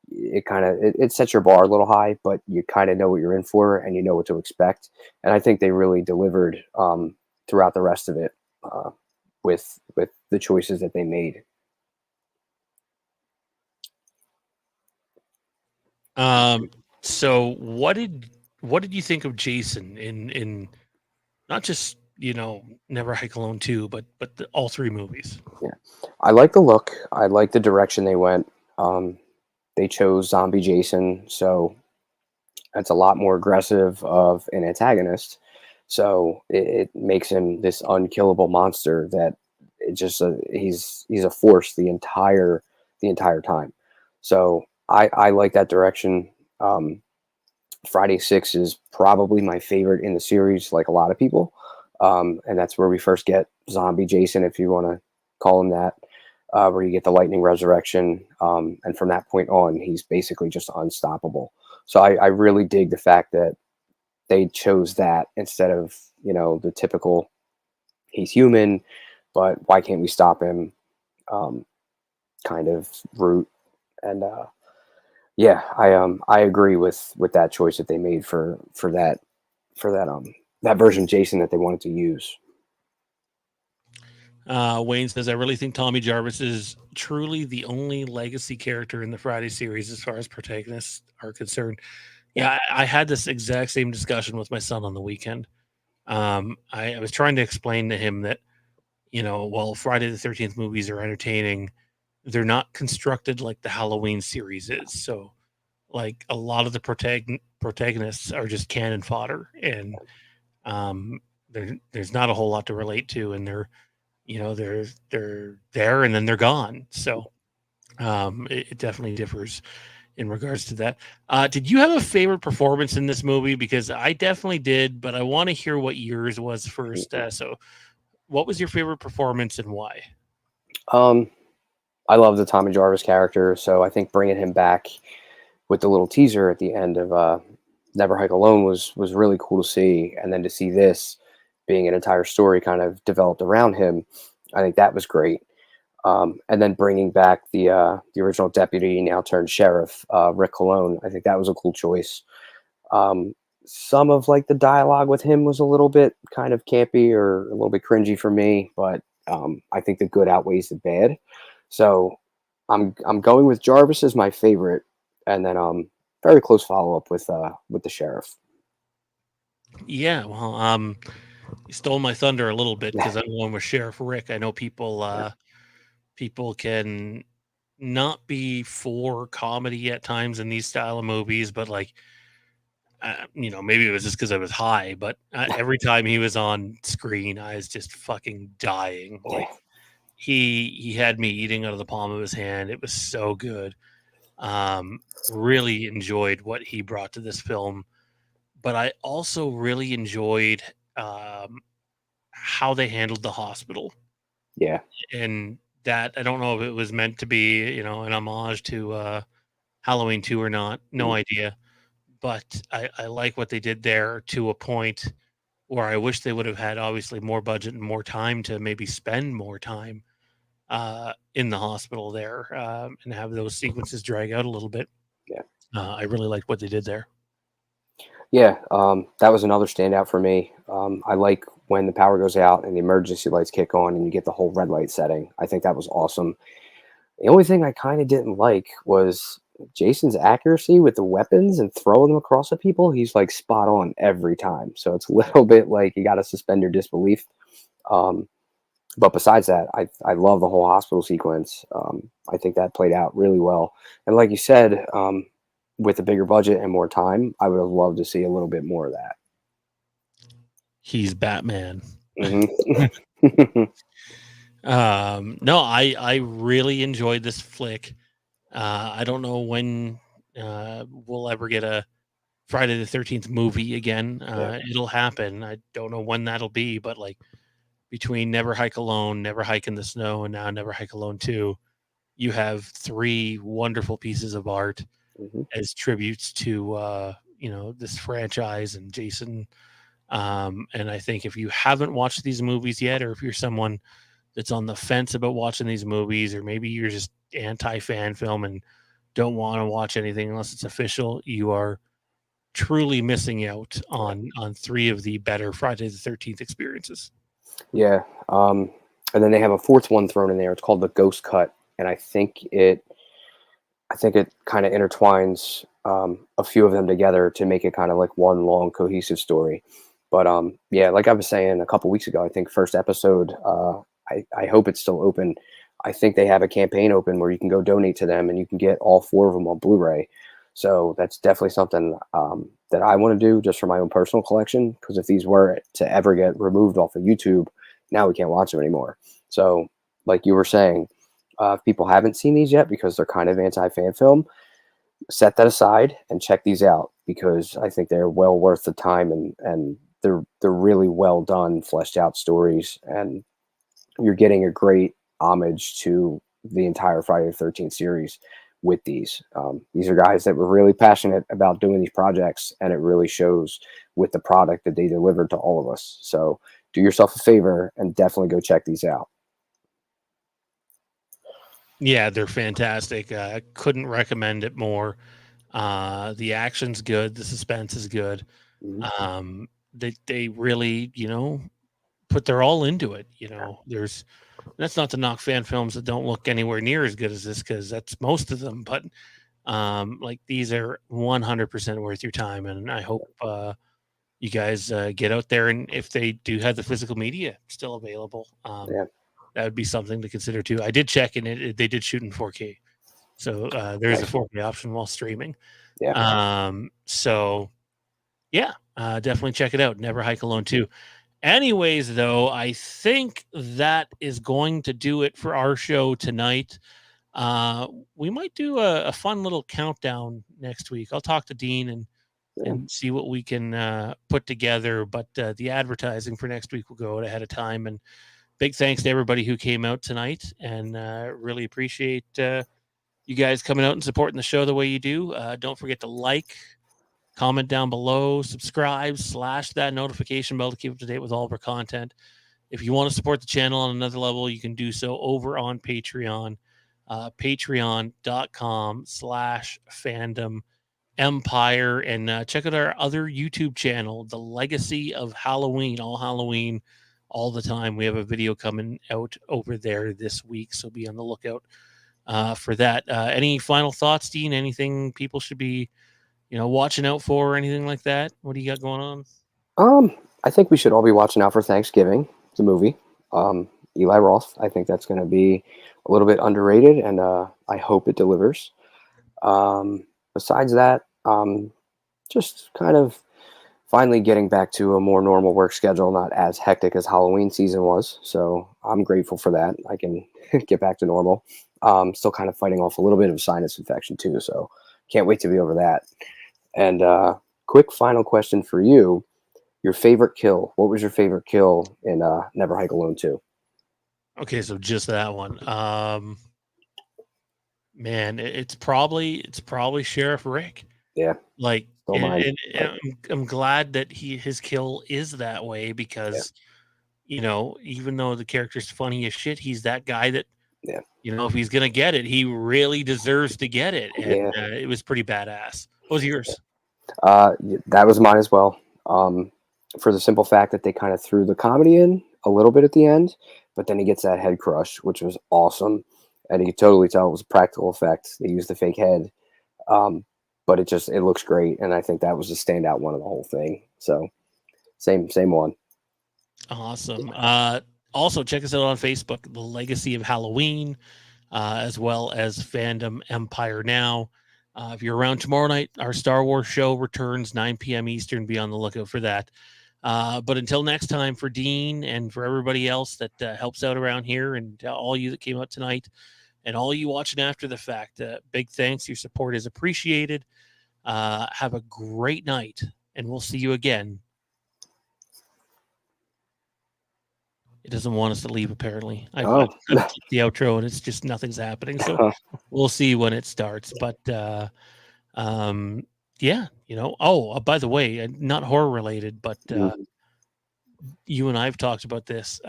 S2: it sets your bar a little high, but you kind of know what you're in for and you know what to expect. And I think they really delivered throughout the rest of it uh, with the choices that they made.
S1: Um, so what did you think of Jason in not just Never Hike Alone 2, but all three movies?
S2: Yeah, I like the look. I like the direction they went. Um, they chose Zombie Jason, so that's a lot more aggressive of an antagonist. So it makes him this unkillable monster that it just he's a force the entire time. So I like that direction. Friday 6 is probably my favorite in the series, like a lot of people. And that's where we first get Zombie Jason, if you want to call him that, where you get the lightning resurrection. And from that point on, he's basically just unstoppable. So I really dig the fact that they chose that instead of, the typical he's human, but why can't we stop him? Um, kind of route. And yeah, I agree with that choice that they made for that that version of Jason that they wanted to use.
S1: Wayne says, I really think Tommy Jarvis is truly the only legacy character in the Friday series as far as protagonists are concerned.
S2: Yeah.
S1: Yeah, I had this exact same discussion with my son on the weekend. I was trying to explain to him that, while Friday the 13th movies are entertaining, they're not constructed like the Halloween series is. So, like, a lot of the protagonists are just cannon fodder, and um, there's not a whole lot to relate to, and they're there and then they're gone. So it definitely differs in regards to that. Did you have a favorite performance in this movie? Because I definitely did, but I want to hear what yours was first. So, what was your favorite performance and why?
S2: Um, I love the Tommy Jarvis character, so I think bringing him back with the little teaser at the end of Never Hike Alone was really cool to see, and then to see this being an entire story kind of developed around him, I think that was great. And then bringing back the original deputy, now turned sheriff, Rick Cologne, I think that was a cool choice. Um, some of like the dialogue with him was a little bit kind of campy or a little bit cringy for me, but I think the good outweighs the bad. So I'm going with Jarvis as my favorite, and then very close follow up with the sheriff.
S1: Yeah, well, you stole my thunder a little bit
S2: Yeah,
S1: because I'm going with Sheriff Rick. I know people can not be for comedy at times in these style of movies, but like maybe it was just because I was high, but every time he was on screen, I was just fucking dying.
S2: yeah,
S1: Like he had me eating out of the palm of his hand. It was so good. Really enjoyed what he brought to this film, but I also really enjoyed how they handled the hospital,
S2: yeah,
S1: and that I don't know if it was meant to be, an homage to Halloween 2 or not. No
S2: mm,
S1: idea. But I like what they did there to a point where I wish they would have had obviously more budget and more time to maybe spend more time in the hospital there, and have those sequences drag out a little bit.
S2: yeah.
S1: I really liked what they did there.
S2: Yeah, that was another standout for me. I like when the power goes out and the emergency lights kick on and you get the whole red light setting. I think that was awesome. The only thing I kind of didn't like was Jason's accuracy with the weapons and throwing them across at people. He's like spot on every time. So it's a little bit like you got to suspend your disbelief. Um, but besides that, I love the whole hospital sequence. I think that played out really well. And like you said, with a bigger budget and more time, I would have loved to see a little bit more of that.
S1: He's Batman.
S2: Hmm.
S1: No, I really enjoyed this flick. I don't know when we'll ever get a Friday the 13th movie again.
S2: Yeah.
S1: It'll happen. I don't know when that'll be, but like between Never Hike Alone, Never Hike in the Snow, and now Never Hike Alone 2, you have three wonderful pieces of art
S2: Hmm.
S1: as tributes to this franchise and Jason. And I think if you haven't watched these movies yet, or if you're someone that's on the fence about watching these movies, or maybe you're just anti fan film and don't want to watch anything unless it's official, you are truly missing out on three of the better Friday the 13th experiences.
S2: Yeah. And then they have a fourth one thrown in there. It's called the Ghost Cut, and I think it kind of intertwines a few of them together to make it kind of like one long cohesive story. But yeah, like I was saying a couple weeks ago, I think first episode. I hope it's still open. I think they have a campaign open where you can go donate to them, and you can get all four of them on Blu-ray. So that's definitely something that I want to do just for my own personal collection. Because if these were to ever get removed off of YouTube, now we can't watch them anymore. So, like you were saying, if people haven't seen these yet because they're kind of anti-fan film, set that aside and check these out because I think they're well worth the time, and they're really well done, fleshed out stories, and you're getting a great homage to the entire Friday the 13th series with these. These are guys that were really passionate about doing these projects, and it really shows with the product that they delivered to all of us. So do yourself a favor and definitely go check these out.
S1: Yeah, they're fantastic. Couldn't recommend it more. The action's good. The suspense is good.
S2: Mhm.
S1: They really, put their all into it. That's not to knock fan films that don't look anywhere near as good as this, because that's most of them. But like, these are 100% worth your time, and I hope you guys get out there, and if they do have the physical media still available,
S2: Yeah,
S1: that would be something to consider too. I did check, and they did shoot in 4K, so there is a
S2: nice.
S1: 4K option while streaming.
S2: Yeah.
S1: So yeah, definitely check it out. Never Hike Alone too. Anyways, though, I think that is going to do it for our show tonight. Uh, we might do a fun little countdown next week. I'll talk to Dean
S2: Yeah.
S1: and see what we can put together. But the advertising for next week will go out ahead of time. And big thanks to everybody who came out tonight, and really appreciate you guys coming out and supporting the show the way you do. Don't forget to like, comment down below, subscribe, slash that notification bell to keep up to date with all of our content. If you want to support the channel on another level, you can do so over on Patreon, patreon.com/fandom empire, and check out our other YouTube channel, The Legacy of Halloween, all Halloween, all the time. We have a video coming out over there this week, so be on the lookout for that. Any final thoughts, Dean? Anything people should be, watching out for, or anything like that? What do you got going on?
S2: Um, I think we should all be watching out for Thanksgiving, the movie. Eli Roth. I think that's going to be a little bit underrated, and I hope it delivers. Besides that, just kind of finally getting back to a more normal work schedule, not as hectic as Halloween season was. So I'm grateful for that. I can get back to normal. Still kind of fighting off a little bit of sinus infection too, so can't wait to be over that. And quick final question for you: your favorite kill? What was your favorite kill in Never Hike Alone 2?
S1: Okay, so just that one. Man, it's probably Sheriff Rick.
S2: Yeah,
S1: Like,
S2: still
S1: and,
S2: mine.
S1: and I'm glad that his kill is that way,
S2: Yeah,
S1: because even though the character's funny as shit, he's that guy that,
S2: yeah,
S1: if he's gonna get it, he really deserves to get it, and
S2: yeah.
S1: it was pretty badass. What was yours?
S2: That was mine as well. For the simple fact that they kind of threw the comedy in a little bit at the end, but then he gets that head crush, which was awesome, and you could totally tell it was a practical effect. They used the fake head, um, but it looks great, and I think that was the standout one of the whole thing. So same one.
S1: Awesome. Also check us out on Facebook, The Legacy of Halloween, as well as Fandom Empire Now. If you're around tomorrow night, our Star Wars show returns 9 p.m. Eastern. Be on the lookout for that. But until next time, for Dean and for everybody else that helps out around here, and all you that came out tonight, and all you watching after the fact, big thanks. Your support is appreciated. Have a great night, and we'll see you again. It doesn't want us to leave, apparently. I've
S2: Oh,
S1: clicked the outro, and it's just nothing's happening. So we'll see when it starts. But yeah, Oh, by the way, not horror related, but
S2: mhm.
S1: you and I've talked about this.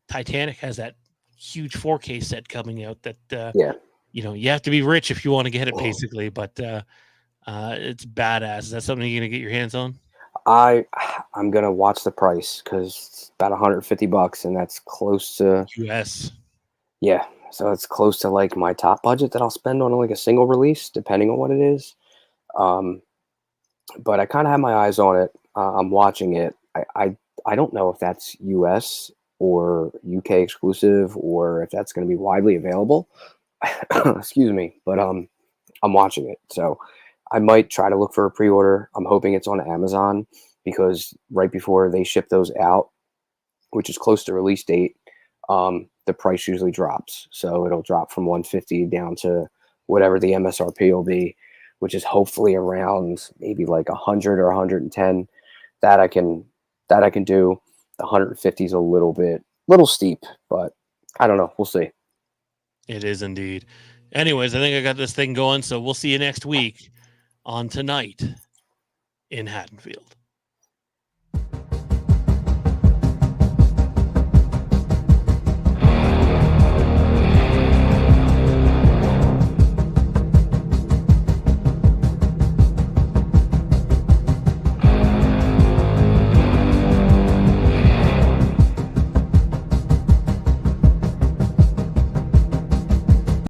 S1: Titanic has that huge 4K set coming out that
S2: Yeah.
S1: you have to be rich if you want to get it, basically. But it's badass. Is that something you're gonna get your hands on?
S2: I I'm gonna watch the price because it's about $150, and that's close to
S1: US.
S2: yeah. So it's close to like my top budget that I'll spend on like a single release, depending on what it is. Um, but I kind of have my eyes on it. I'm watching it. I don't know if that's US or UK exclusive, or if that's going to be widely available. Excuse me, but I'm watching it, so I might try to look for a pre-order. I'm hoping it's on Amazon because right before they ship those out, which is close to release date, the price usually drops. So it'll drop from 150 down to whatever the MSRP will be, which is hopefully around maybe like 100 or 110. That I can do. The 150 is a little steep, but I don't know. We'll see.
S1: It is indeed. Anyways, I think I got this thing going, so we'll see you next week on Tonight in Haddonfield.